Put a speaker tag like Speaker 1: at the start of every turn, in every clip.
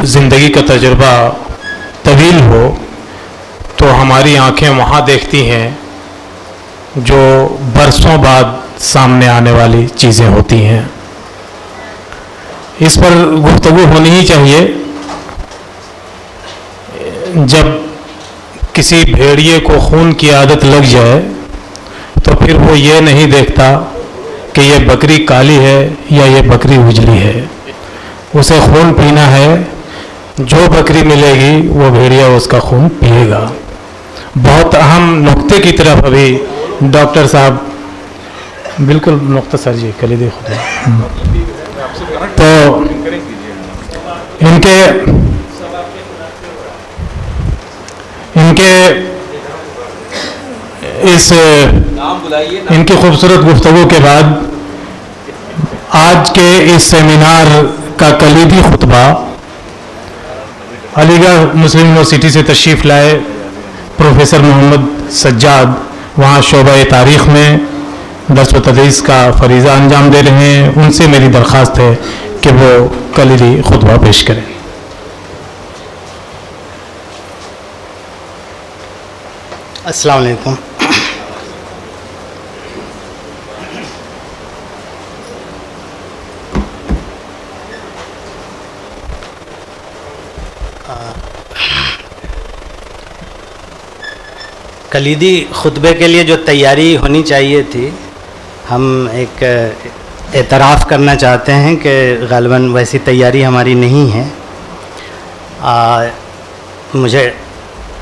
Speaker 1: ज़िंदगी का तजुर्बा तवील हो तो हमारी आंखें वहाँ देखती हैं जो बरसों बाद सामने आने वाली चीज़ें होती हैं। इस पर गुफ्तगू होनी ही चाहिए। जब किसी भेड़िए को खून की आदत लग जाए तो फिर वो ये नहीं देखता कि ये बकरी काली है या ये बकरी उजली है, उसे खून पीना है। जो बकरी मिलेगी वो भेड़िया उसका खून पिएगा। बहुत अहम नुक्ते की तरफ अभी डॉक्टर साहब, बिल्कुल मुख्तसर जी कलीदी खुदा, तो इनकी खूबसूरत गुफ्तगू के बाद आज के इस सेमिनार का कलीदी खुतबा अलीगढ़ मुस्लिम यूनिवर्सिटी से तशरीफ़ लाए प्रोफेसर मोहम्मद सज्जाद, वहाँ शोबा तारीख़ में दर्स व तदरीस का फरीज़ा अंजाम दे रहे हैं। उनसे मेरी दरख्वास्त है कि वो कलीदी खुतबा पेश करें।
Speaker 2: अस्सलाम वालेकुम। कलीदी खुतबे के लिए जो तैयारी होनी चाहिए थी, हम एक एतराफ़ करना चाहते हैं कि ग़ालिबन वैसी तैयारी हमारी नहीं है। मुझे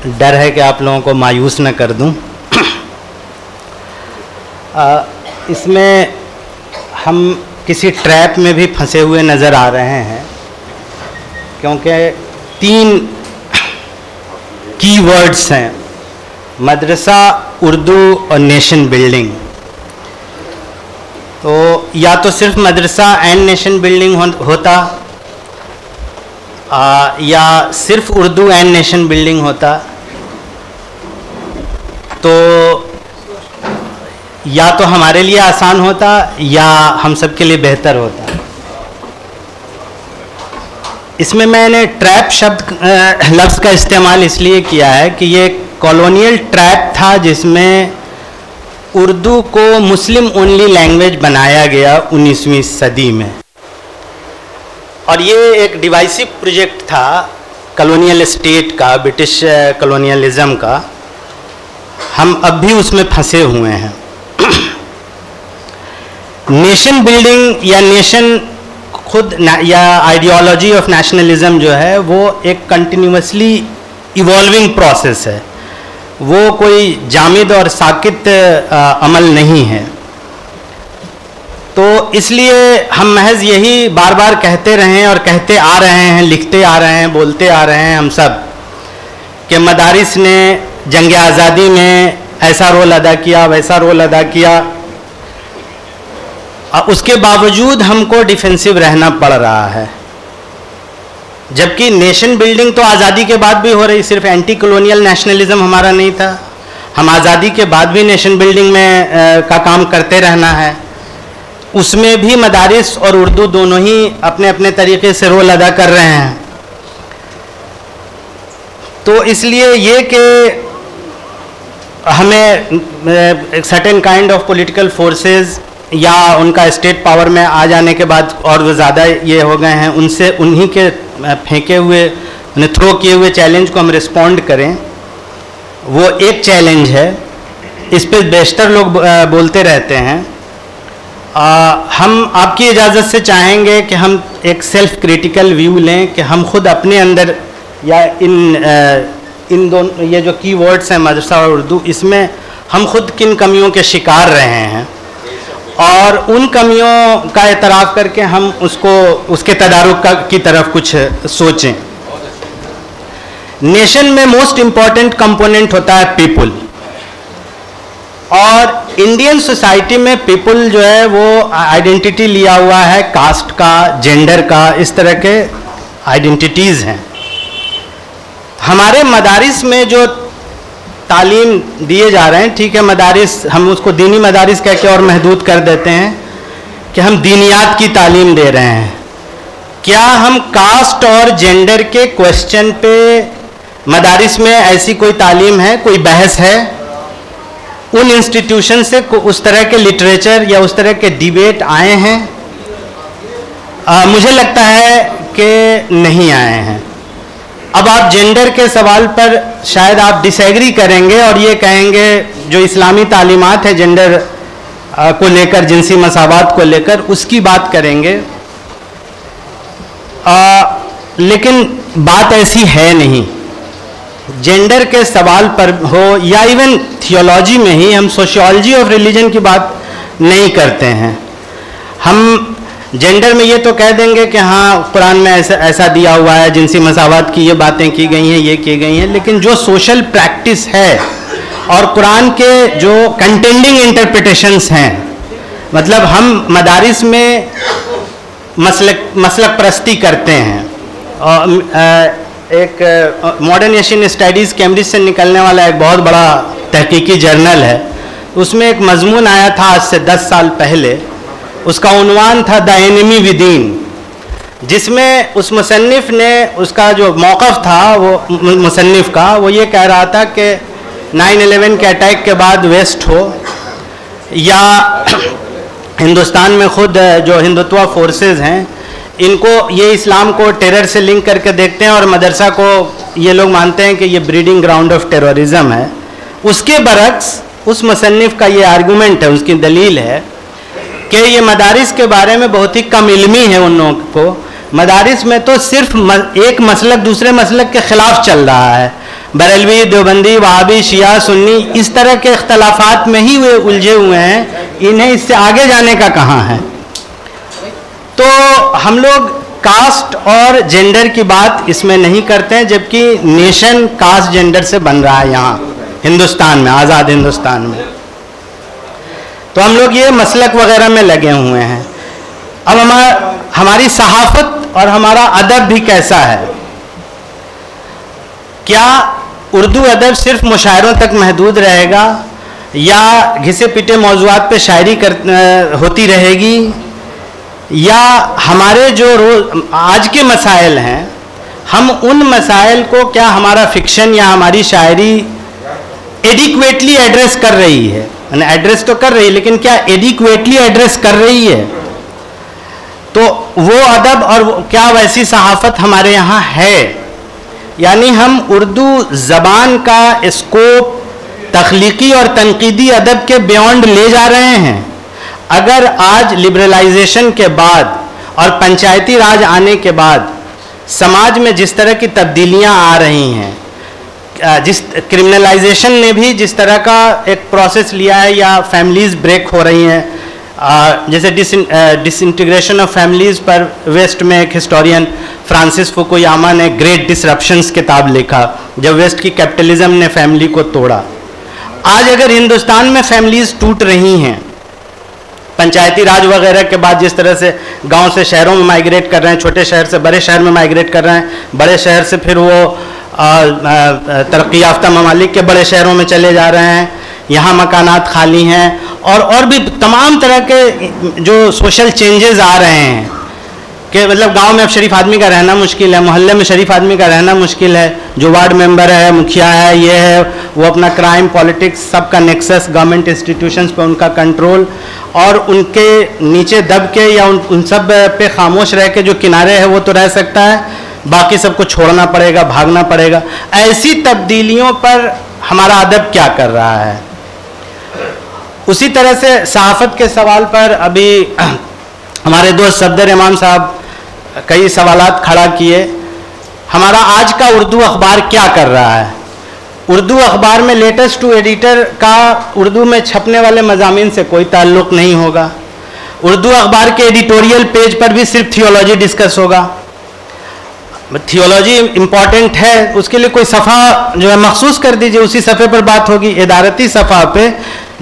Speaker 2: डर है कि आप लोगों को मायूस न कर दूं। इसमें हम किसी ट्रैप में भी फंसे हुए नज़र आ रहे हैं, क्योंकि 3 कीवर्ड्स हैं: मदरसा, उर्दू और नेशन बिल्डिंग। तो या तो सिर्फ मदरसा एंड नेशन बिल्डिंग होता, या सिर्फ उर्दू एंड नेशन बिल्डिंग होता, तो या तो हमारे लिए आसान होता या हम सब के लिए बेहतर होता। इसमें मैंने ट्रैप शब्द लफ्ज़ का इस्तेमाल इसलिए किया है कि ये कॉलोनियल ट्रैप था जिसमें उर्दू को मुस्लिम ओनली लैंग्वेज बनाया गया 19वीं सदी में, और ये एक डिवाइसिव प्रोजेक्ट था कॉलोनियल स्टेट का, ब्रिटिश कॉलोनियलिज्म का। हम अब भी उसमें फंसे हुए हैं। नेशन बिल्डिंग या नेशन खुद या आइडियोलॉजी ऑफ नेशनलिज्म जो है वो एक कंटिन्यूसली इवॉल्विंग प्रोसेस है, वो कोई जामिद और साकित अमल नहीं है। तो इसलिए हम महज यही बार बार कहते रहें और कहते आ रहे हैं, लिखते आ रहे हैं, बोलते आ रहे हैं हम सब कि मदारिस ने जंग आज़ादी में ऐसा रोल अदा किया, वैसा रोल अदा किया, और उसके बावजूद हमको डिफेंसिव रहना पड़ रहा है। जबकि नेशन बिल्डिंग तो आज़ादी के बाद भी हो रही, सिर्फ एंटी कॉलोनियल नेशनलिज्म हमारा नहीं था, हम आज़ादी के बाद भी नेशन बिल्डिंग में का काम करते रहना है। उसमें भी मदारिस और उर्दू दोनों ही अपने अपने तरीके से रोल अदा कर रहे हैं। तो इसलिए ये कि हमें एक certain kind of political forces या उनका स्टेट पावर में आ जाने के बाद और वो ज़्यादा ये हो गए हैं, उनसे उन्हीं के फेंके हुए, उन्हें थ्रो किए हुए चैलेंज को हम रिस्पॉन्ड करें, वो एक चैलेंज है। इस पर बेशतर लोग बोलते रहते हैं। हम आपकी इजाज़त से चाहेंगे कि हम एक सेल्फ क्रिटिकल व्यू लें कि हम खुद अपने अंदर या इन दोनों ये जो कीवर्ड्स हैं मदरसा और उर्दू, इसमें हम खुद किन कमियों के शिकार रहे हैं, और उन कमियों का एतराफ़ करके हम उसके तदारुक की तरफ कुछ सोचें। नेशन में मोस्ट इम्पॉर्टेंट कंपोनेंट होता है पीपल, और इंडियन सोसाइटी में पीपल जो है वो आइडेंटिटी लिया हुआ है कास्ट का, जेंडर का, इस तरह के आइडेंटिटीज़ हैं। हमारे मदारिस में जो तालीम दिए जा रहे हैं, ठीक है, मदारिस हम उसको दीनी मदारिस कह के और महदूद कर देते हैं कि हम दीनियात की तालीम दे रहे हैं, क्या हम कास्ट और जेंडर के क्वेश्चन पे मदारिस में ऐसी कोई तालीम है, कोई बहस है? उन इंस्टीट्यूशन से उस तरह के लिटरेचर या उस तरह के डिबेट आए हैं? मुझे लगता है कि नहीं आए हैं। अब आप जेंडर के सवाल पर शायद आप डिसएग्री करेंगे और ये कहेंगे जो इस्लामी तालीमात है जेंडर को लेकर, जिनसी मसावात को लेकर, उसकी बात करेंगे। लेकिन बात ऐसी है नहीं। जेंडर के सवाल पर हो या इवन थियोलॉजी में ही, हम सोशियोलॉजी ऑफ रिलीजन की बात नहीं करते हैं। हम जेंडर में ये तो कह देंगे कि हाँ कुरान में ऐसा दिया हुआ है, जिनसी मसावात की ये बातें की गई हैं, ये की गई हैं, लेकिन जो सोशल प्रैक्टिस है और कुरान के जो कंटेंडिंग इंटरप्रिटेशंस हैं, मतलब हम मदारिस में मसलक परस्ती करते हैं। और एक मॉडर्न एशियन स्टडीज़ कैम्ब्रिज से निकलने वाला एक बहुत बड़ा तहकीकी जर्नल है, उसमें एक मजमून आया था आज से 10 साल पहले। उसका उन्वान था द एनिमी विदिन, जिसमें उस मुसन्निफ ने, उसका जो मौक़िफ़ था वो मुसन्निफ का, वो ये कह रहा था कि 9/11 के अटैक के बाद वेस्ट हो या हिंदुस्तान में खुद जो हिंदुत्व फोर्सेस हैं, इनको ये इस्लाम को टेरर से लिंक करके देखते हैं और मदरसा को ये लोग मानते हैं कि ये ब्रीडिंग ग्राउंड ऑफ टेररिज्म है। उसके बरक्स उस मुसन्निफ का ये आर्गूमेंट है, उसकी दलील है कि ये मदारिस के बारे में बहुत ही कम इल्मी है उन लोगों को। मदारिस में तो सिर्फ एक मसलक दूसरे मसलक के ख़िलाफ़ चल रहा है। बरेलवी, देवबंदी, वहाबी, शिया, सुन्नी, इस तरह के इख्तलाफात में ही वे उलझे हुए हैं। इन्हें इससे आगे जाने का कहाँ है? तो हम लोग कास्ट और जेंडर की बात इसमें नहीं करते हैं, जबकि नेशन कास्ट जेंडर से बन रहा है यहाँ हिंदुस्तान में, आज़ाद हिंदुस्तान में। तो हम लोग ये मसलक वगैरह में लगे हुए हैं। अब हमारी सहाफ़त और हमारा अदब भी कैसा है? क्या उर्दू अदब सिर्फ मुशायरों तक महदूद रहेगा या घिसे पिटे मौज़ूआत पे शायरी होती रहेगी, या हमारे जो आज के मसाइल हैं, हम उन मसाइल को क्या हमारा फिक्शन या हमारी शायरी एडिक्वेटली एड्रेस कर रही है? एड्रेस तो कर रही है, लेकिन क्या एडिक्वेटली एड्रेस कर रही है? तो वो अदब और क्या वैसी सहाफ़त हमारे यहाँ है? यानी हम उर्दू ज़बान का स्कोप तख्लीकी और तनकीदी अदब के बियॉन्ड ले जा रहे हैं। अगर आज लिबरलाइजेशन के बाद और पंचायती राज आने के बाद समाज में जिस तरह की तब्दीलियां आ रही हैं, जिस क्रिमिनलाइजेशन ने भी जिस तरह का एक प्रोसेस लिया है, या फैमिलीज़ ब्रेक हो रही हैं, जैसे डिसइंटीग्रेशन ऑफ फैमिलीज़ पर वेस्ट में एक हिस्टोरियन फ्रांसिस फुकुयामा ने ग्रेट डिसरप्शंस किताब लिखा, जब वेस्ट की कैपिटलिज्म ने फैमिली को तोड़ा। आज अगर हिंदुस्तान में फैमिलीज़ टूट रही हैं, पंचायती राज वगैरह के बाद जिस तरह से गांव से शहरों में माइग्रेट कर रहे हैं, छोटे शहर से बड़े शहर में माइग्रेट कर रहे हैं, बड़े शहर से फिर वो तरक्की याफ्ता ममालिक के बड़े शहरों में चले जा रहे हैं, यहाँ मकानात खाली हैं, और भी तमाम तरह के जो सोशल चेंजेस आ रहे हैं कि मतलब गांव में अब शरीफ आदमी का रहना मुश्किल है, मोहल्ले में शरीफ आदमी का रहना मुश्किल है। जो वार्ड मेंबर है, मुखिया है, ये है वो, अपना क्राइम, पॉलिटिक्स, सबका नेक्सस, गवर्नमेंट इंस्टीट्यूशंस पे उनका कंट्रोल, और उनके नीचे दब के या उन सब पे खामोश रह के जो किनारे है वो तो रह सकता है, बाकी सबको छोड़ना पड़ेगा, भागना पड़ेगा। ऐसी तब्दीलियों पर हमारा अदब क्या कर रहा है? उसी तरह से सहाफ़त के सवाल पर अभी हमारे दोस्त सफदर इमाम साहब कई सवालात खड़ा किए। हमारा आज का उर्दू अखबार क्या कर रहा है? उर्दू अखबार में लेटेस्ट टू एडिटर का उर्दू में छपने वाले मज़ामीन से कोई ताल्लुक़ नहीं होगा। उर्दू अखबार के एडिटोरियल पेज पर भी सिर्फ थियोलॉजी डिस्कस होगा। थियोलॉजी इम्पॉर्टेंट है, उसके लिए कोई सफ़ा जो है मखसूस कर दीजिए, उसी सफ़े पर बात होगी। इदारती सफ़ा पे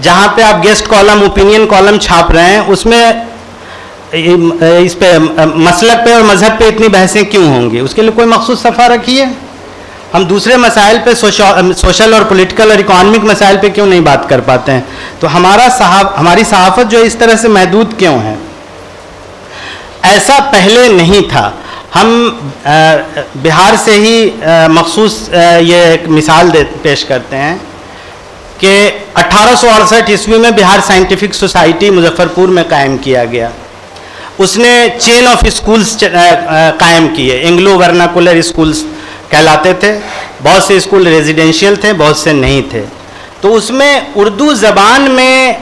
Speaker 2: जहाँ पे आप गेस्ट कॉलम, ओपिनियन कॉलम छाप रहे हैं, उसमें इस पे मसलक पे और मज़हब पे इतनी बहसें क्यों होंगी? उसके लिए कोई मखसूस सफ़ा रखिए। हम दूसरे मसाइल पे, सोशल और पॉलिटिकल और इकोनॉमिक मसाइल पे क्यों नहीं बात कर पाते हैं? तो हमारी सहाफ़त जो इस तरह से महदूद क्यों है? ऐसा पहले नहीं था। हम बिहार से ही मखसूस ये एक मिसाल पेश करते हैं कि 1868 ईस्वी में बिहार साइंटिफिक सोसाइटी मुजफ्फरपुर में कायम किया गया। उसने चेन ऑफ स्कूल्स कायम किए, एंग्लो वर्नाकुलर स्कूल्स कहलाते थे। बहुत से स्कूल रेजिडेंशियल थे, बहुत से नहीं थे। तो उसमें उर्दू ज़बान में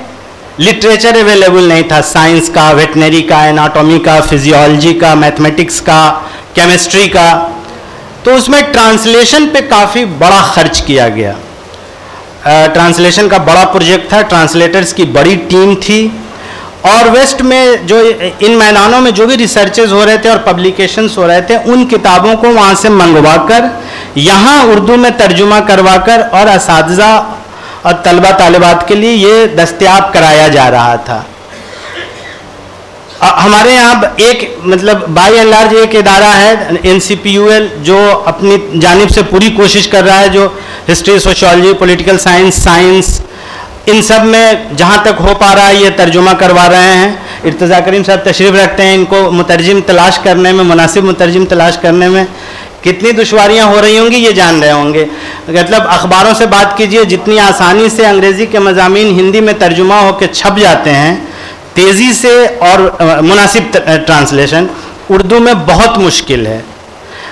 Speaker 2: लिटरेचर अवेलेबल नहीं था, साइंस का, वेटनरी का, एनाटॉमी का, फिजियोलॉजी का, मैथमेटिक्स का, केमिस्ट्री का। तो उसमें ट्रांसलेशन पे काफ़ी बड़ा खर्च किया गया। ट्रांसलेशन का बड़ा प्रोजेक्ट था, ट्रांसलेटर्स की बड़ी टीम थी, और वेस्ट में जो इन मैदानों में जो भी रिसर्चेज हो रहे थे और पब्लिकेशंस हो रहे थे, उन किताबों को वहाँ से मंगवा कर यहाँ उर्दू में तर्जुमा करवा कर और असातिज़ा और तलबा तालिबात के लिए ये दस्तयाब कराया जा रहा था। हमारे यहाँ एक मतलब बाय एंड लार्ज एक इदारा है NCPUL, जो अपनी जानिब से पूरी कोशिश कर रहा है, जो हिस्ट्री, सोशियोलॉजी, पॉलिटिकल साइंस इन सब में जहाँ तक हो पा रहा है ये तर्जुमा करवा रहे हैं। इर्तज़ा करीम साहब तशरीफ़ रखते हैं, इनको मुतरजिम तलाश करने में, मुनासिब मुतरजिम तलाश करने में कितनी दुश्वारियाँ हो रही होंगी ये जान रहे होंगे। मतलब अखबारों से बात कीजिए, जितनी आसानी से अंग्रेज़ी के मज़ामीन हिंदी में तर्जुमा होकर छप जाते हैं तेज़ी से, और मुनासिब ट्रांसलेशन उर्दू में बहुत मुश्किल है।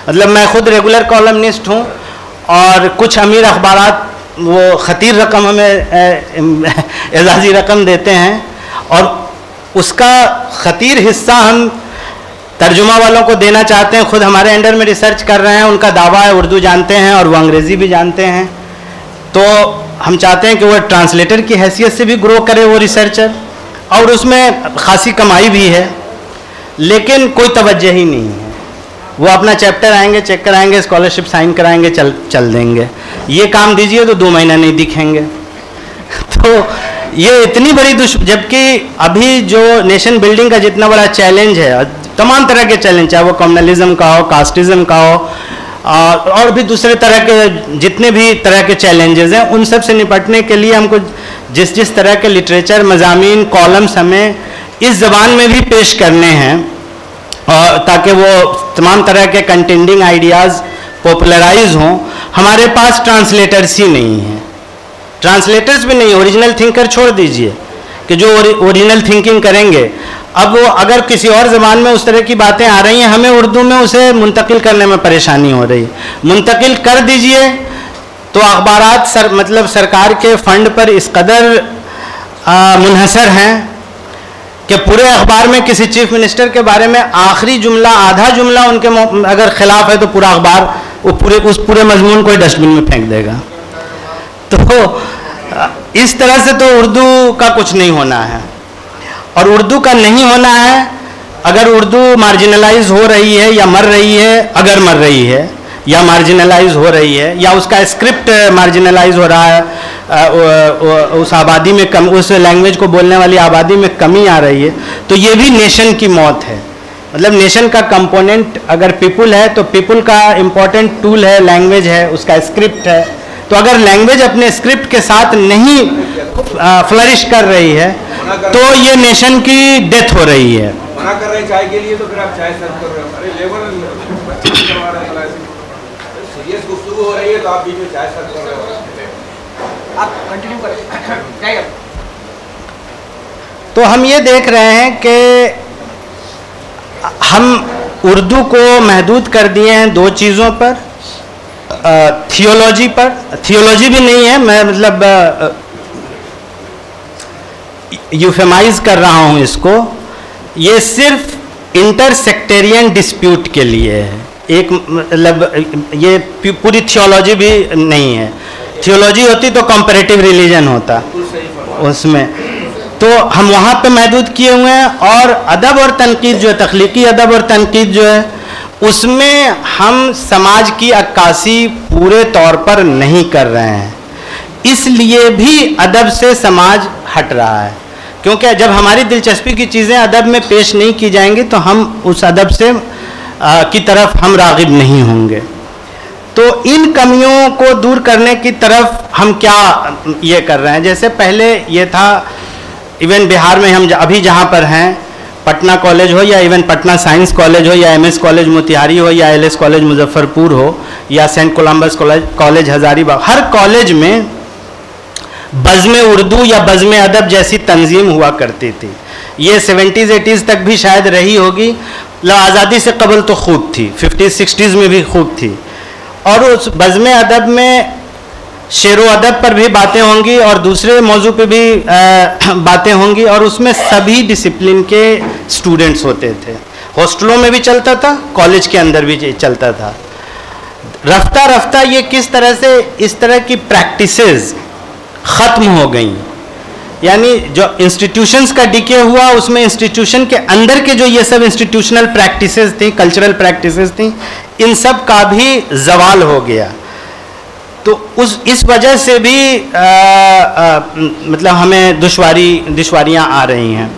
Speaker 2: मतलब मैं खुद रेगुलर कॉलमनिस्ट हूँ, और कुछ अमीर अखबारात वो ख़तीर रकम हमें एजाज़ी रकम देते हैं, और उसका ख़तीर हिस्सा हम तर्जुमा वालों को देना चाहते हैं। खुद हमारे अंडर में रिसर्च कर रहे हैं, उनका दावा है उर्दू जानते हैं और वो अंग्रेज़ी भी जानते हैं। तो हम चाहते हैं कि वो ट्रांसलेटर की हैसियत से भी ग्रो करे वो रिसर्चर, और उसमें खासी कमाई भी है, लेकिन कोई तवज्जो ही नहीं है। वो अपना चैप्टर आएंगे, चेक कराएंगे, स्कॉलरशिप साइन कराएंगे, चल देंगे। ये काम दीजिए तो 2 महीना नहीं दिखेंगे। तो ये इतनी बड़ी जबकि अभी जो नेशन बिल्डिंग का जितना बड़ा चैलेंज है, तमाम तरह के चैलेंज, चाहे वो कम्युनलिज्म का हो, कास्टिज्म का हो, और भी दूसरे तरह के जितने भी तरह के चैलेंजेस हैं, उन सब से निपटने के लिए हमको जिस तरह के लिटरेचर, मज़ामीन, कॉलम्स हमें इस ज़बान में भी पेश करने हैं, और ताकि वो तमाम तरह के कंटेंडिंग आइडियाज़ पॉपुलराइज हों। हमारे पास ट्रांसलेटर्स ही नहीं हैं, ट्रांसलेटर्स भी नहीं, ओरिजिनल थिंकर छोड़ दीजिए कि जो ओरिजिनल थिंकिंग करेंगे। अब वो अगर किसी और ज़बान में उस तरह की बातें आ रही हैं, हमें उर्दू में उसे मुंतकिल करने में परेशानी हो रही। मुंतकिल कर दीजिए तो अखबारात मतलब सरकार के फंड पर इस कदर मुनहसर हैं कि पूरे अखबार में किसी चीफ मिनिस्टर के बारे में आखिरी जुमला, आधा जुमला उनके अगर खिलाफ है तो पूरा अखबार उस पूरे मजमून को डस्टबिन में फेंक देगा। तो इस तरह से तो उर्दू का कुछ नहीं होना है, और उर्दू का नहीं होना है अगर उर्दू मार्जिनलाइज हो रही है या मर रही है, अगर मर रही है या मार्जिनलाइज हो रही है, या उसका स्क्रिप्ट मार्जिनलाइज हो रहा है, उस आबादी में कम, उस लैंग्वेज को बोलने वाली आबादी में कमी आ रही है, तो ये भी नेशन की मौत है। मतलब नेशन का कंपोनेंट अगर पीपुल है तो पीपुल का इम्पोर्टेंट टूल है लैंग्वेज है, उसका स्क्रिप्ट है। तो अगर लैंग्वेज अपने स्क्रिप्ट के साथ नहीं फ्लरिश कर रही है तो ये नेशन की डेथ हो रही है।
Speaker 3: मना कर रहे हैं चाय के लिए, तो फिर आप चाय सर्व कर रहे हो। अरे लेबर सीरियस गुफ्तगू हो रही है तो आप बीच में चाय सर्व कर रहे हो। आप कंटिन्यू करें।
Speaker 2: तो हम ये देख रहे हैं कि हम उर्दू को महदूद कर दिए हैं 2 चीज़ों पर, थियोलॉजी पर। थियोलॉजी भी नहीं है, मैं मतलब यूफेमाइज कर रहा हूँ इसको। ये सिर्फ इंटरसेक्टेरियन डिस्प्यूट के लिए है, एक मतलब ये पूरी थियोलॉजी भी नहीं है। थियोलॉजी होती तो कंपैरेटिव रिलीजन होता उसमें, तो हम वहाँ पे महदूद किए हुए हैं। और अदब और तनकीद जो है, तख्लीकी अदब और तनकीद जो है, उसमें हम समाज की अक्कासी पूरे तौर पर नहीं कर रहे हैं, इसलिए भी अदब से समाज हट रहा है। क्योंकि जब हमारी दिलचस्पी की चीज़ें अदब में पेश नहीं की जाएंगी तो हम उस अदब से की तरफ हम राग़िब नहीं होंगे। तो इन कमियों को दूर करने की तरफ हम क्या ये कर रहे हैं, जैसे पहले ये था, इवन बिहार में हम अभी जहाँ पर हैं, पटना कॉलेज हो या इवन पटना साइंस कॉलेज हो या एमएस कॉलेज मोतिहारी हो या एलएस कॉलेज मुजफ्फरपुर हो या सेंट कोलम्बस कॉलेज हजारीबाग, हर कॉलेज में बज़्म उर्दू या बज़्म अदब जैसी तंजीम हुआ करती थी। ये 70s 80s तक भी शायद रही होगी, आज़ादी से कबल तो खूब थी, 50s 60s में भी खूब थी। और उस बज़्म अदब में शेर व अदब पर भी बातें होंगी और दूसरे मौजू पे भी बातें होंगी, और उसमें सभी डिसिप्लिन के स्टूडेंट्स होते थे। हॉस्टलों में भी चलता था, कॉलेज के अंदर भी चलता था। रफ्ता रफ्ता ये किस तरह से इस तरह की प्रैक्टिसेस ख़त्म हो गई, यानी जो इंस्टीट्यूशंस का डिके हुआ उसमें इंस्टीट्यूशन के अंदर के जो ये सब इंस्टीट्यूशनल प्रैक्टिसेस थी, कल्चरल प्रैक्टिसेस थी, इन सब का भी जवाल हो गया। तो इस वजह से भी मतलब हमें दुश्वारियाँ आ रही हैं।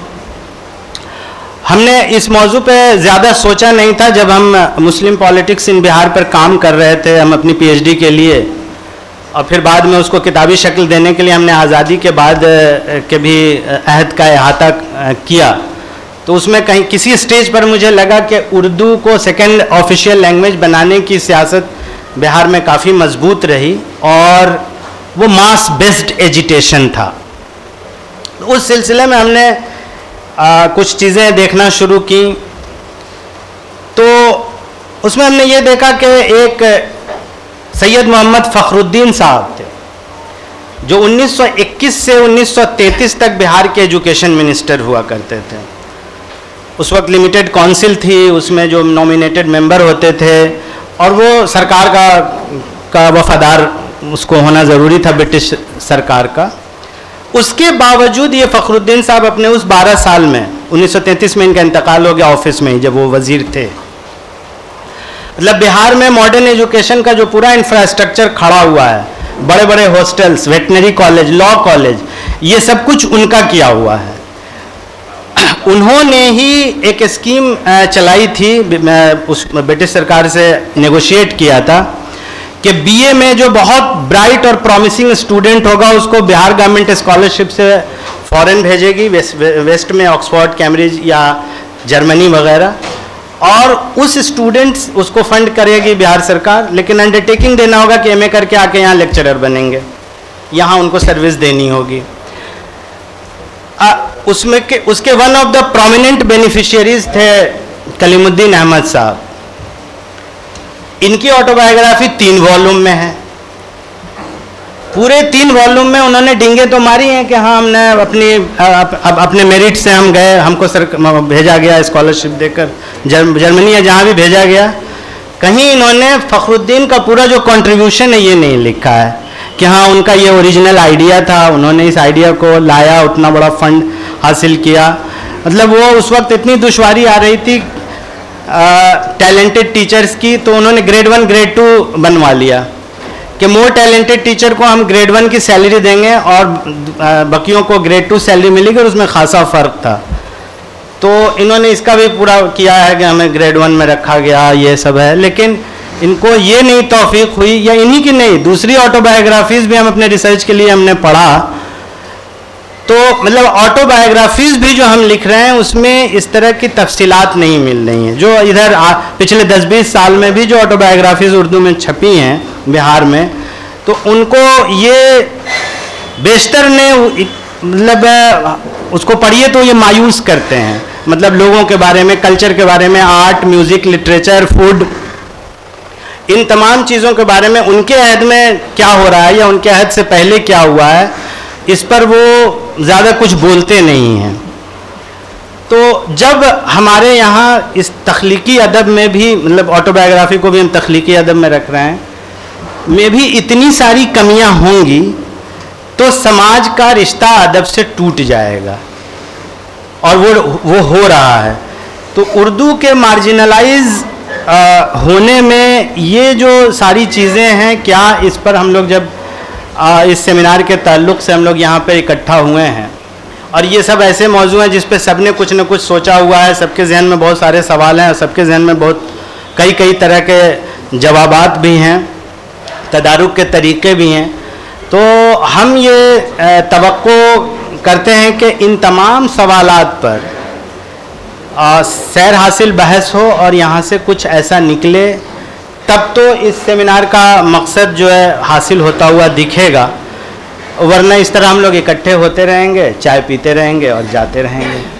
Speaker 2: हमने इस मौजू पे ज़्यादा सोचा नहीं था जब हम मुस्लिम पॉलिटिक्स इन बिहार पर काम कर रहे थे, हम अपनी पीएचडी के लिए, और फिर बाद में उसको किताबी शक्ल देने के लिए हमने आज़ादी के बाद के भी अहद का अहाता किया। तो उसमें कहीं किसी स्टेज पर मुझे लगा कि उर्दू को सेकेंड ऑफिशियल लैंग्वेज बनाने की सियासत बिहार में काफ़ी मजबूत रही और वो मास बेस्ड एजिटेशन था। उस सिलसिले में हमने कुछ चीज़ें देखना शुरू की। तो उसमें हमने ये देखा कि एक सैयद मोहम्मद फ़खरुद्दीन साहब थे जो 1921 से 1933 तक बिहार के एजुकेशन मिनिस्टर हुआ करते थे। उस वक्त लिमिटेड काउंसिल थी, उसमें जो नॉमिनेटेड मेंबर होते थे और वो सरकार का वफादार उसको होना ज़रूरी था, ब्रिटिश सरकार का। उसके बावजूद ये फ़खरुद्दीन साहब अपने उस 12 साल में, 1933 में इनका इंतकाल हो गया ऑफिस में ही जब वो वज़ीर थे, मतलब बिहार में मॉडर्न एजुकेशन का जो पूरा इंफ्रास्ट्रक्चर खड़ा हुआ है, बड़े बड़े hostels, veterinary college, law college, ये सब कुछ उनका किया हुआ है। उन्होंने ही एक स्कीम चलाई थी, उस ब्रिटिश सरकार से नेगोशिएट किया था कि बीए में जो बहुत ब्राइट और प्रॉमिसिंग स्टूडेंट होगा उसको बिहार गवर्नमेंट स्कॉलरशिप से फॉरेन भेजेगी, वेस्ट में ऑक्सफोर्ड, कैम्ब्रिज या जर्मनी वगैरह, और उस स्टूडेंट्स उसको फंड करेगी बिहार सरकार, लेकिन अंडरटेकिंग देना होगा कि एमए करके आके यहाँ लेक्चरर बनेंगे, यहाँ उनको सर्विस देनी होगी। उसके one of the prominent beneficiaries थे कलीमुद्दीन अहमद साहब। इनकी ऑटोबायोग्राफी 3 वॉल्यूम में है। पूरे 3 वॉल्यूम में उन्होंने डींगे तो मारी हैं कि हाँ हमने अपने मेरिट से हम गए, हमको भेजा गया स्कॉलरशिप देकर जर्मनी या जहाँ भी भेजा गया। कहीं इन्होंने फ़खरुद्दीन का पूरा जो कंट्रीब्यूशन है ये नहीं लिखा है कि हाँ उनका ये ओरिजिनल आइडिया था, उन्होंने इस आइडिया को लाया, उतना बड़ा फंड हासिल किया। मतलब वो उस वक्त इतनी दुश्वारी आ रही थी टैलेंटेड टीचर्स की, तो उन्होंने ग्रेड 1 ग्रेड 2 बनवा लिया कि मोर टैलेंटेड टीचर को हम ग्रेड 1 की सैलरी देंगे और बाकियों को ग्रेड 2 सैलरी मिलेगी, और उसमें खासा फ़र्क था। तो इन्होंने इसका भी पूरा किया है कि हमें ग्रेड 1 में रखा गया, ये सब है। लेकिन इनको ये नहीं तौफीक हुई, या इन्हीं की नहीं, दूसरी ऑटोबायोग्राफीज़ भी हम अपने रिसर्च के लिए हमने पढ़ा। तो मतलब ऑटोबायोग्राफीज़ भी जो हम लिख रहे हैं उसमें इस तरह की तफसीलात नहीं मिल रही हैं। जो इधर पिछले 10-20 साल में भी जो ऑटोबायोग्राफीज़ उर्दू में छपी हैं बिहार में, तो उनको ये बेशतर ने मतलब उसको पढ़िए तो ये मायूस करते हैं, मतलब लोगों के बारे में, कल्चर के बारे में, आर्ट, म्यूज़िक, लिटरेचर, फूड, इन तमाम चीज़ों के बारे में उनके अहद में क्या हो रहा है या उनके अहद से पहले क्या हुआ है, इस पर वो ज़्यादा कुछ बोलते नहीं हैं। तो जब हमारे यहाँ इस तख्लीकी अदब में भी, मतलब ऑटोबायोग्राफी को भी हम तख्लीकी अदब में रख रहे हैं, में भी इतनी सारी कमियां होंगी तो समाज का रिश्ता अदब से टूट जाएगा, और वो हो रहा है। तो उर्दू के मार्जिनलाइज होने में ये जो सारी चीज़ें हैं, क्या इस पर हम लोग जब इस सेमिनार के ताल्लुक़ से हम लोग यहाँ पे इकट्ठा हुए हैं, और ये सब ऐसे मौजू हैं जिस पे सब ने कुछ न कुछ सोचा हुआ है, सबके जहन में बहुत सारे सवाल हैं और सबके जहन में बहुत कई तरह के जवाबात भी हैं, तदारुक के तरीक़े भी हैं। तो हम ये तवक्को करते हैं कि इन तमाम सवालात पर सैर हासिल बहस हो और यहाँ से कुछ ऐसा निकले, तब तो इस सेमिनार का मकसद जो है हासिल होता हुआ दिखेगा, वरना इस तरह हम लोग इकट्ठे होते रहेंगे, चाय पीते रहेंगे और जाते रहेंगे।